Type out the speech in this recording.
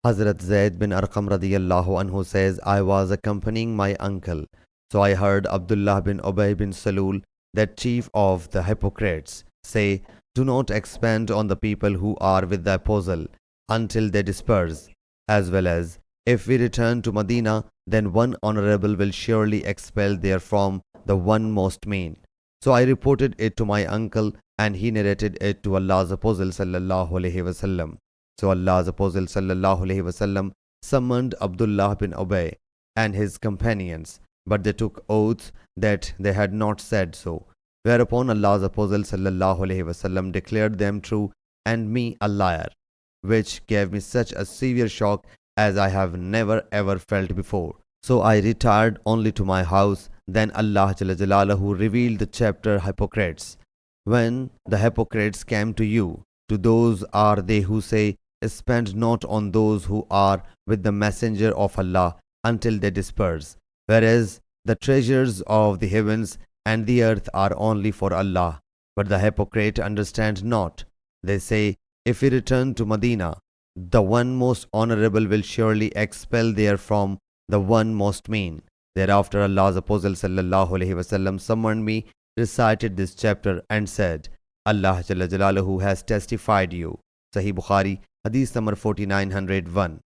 Hazrat Zayd bin Arqam radiyallahu anhu says, I was accompanying my uncle. So I heard Abdullah bin Ubay bin Salul, that chief of the hypocrites, say, do not expand on the people who are with the apostle until they disperse, as well as, if we return to Medina, then one honorable will surely expel therefrom the one most mean. So I reported it to my uncle, and he narrated it to Allah's apostle sallallahu alaihi wasallam. So Allah's apostle sallallahu alaihi wasallam summoned Abdullah bin Ubay and his companions, but they took oaths that they had not said so. Whereupon Allah's apostle sallallahu alaihi wasallam declared them true and me a liar, which gave me such a severe shock as I have never ever felt before. So I retired only to my house. Then Allah Jalla Jalaluhu revealed the chapter Hypocrites. When the hypocrites came to you, to those are they who say, spend not on those who are with the messenger of Allah until they disperse, whereas the treasures of the heavens and the earth are only for Allah. But the hypocrite understand not. They say, if we return to Medina, the one most honorable will surely expel therefrom the one most mean. Thereafter Allah's apostle sallallahu alaihi wasallam summoned me, recited this chapter and said, Allah Jalla Jalaluhu has testified you. Sahih Bukhari Hadith number 4901.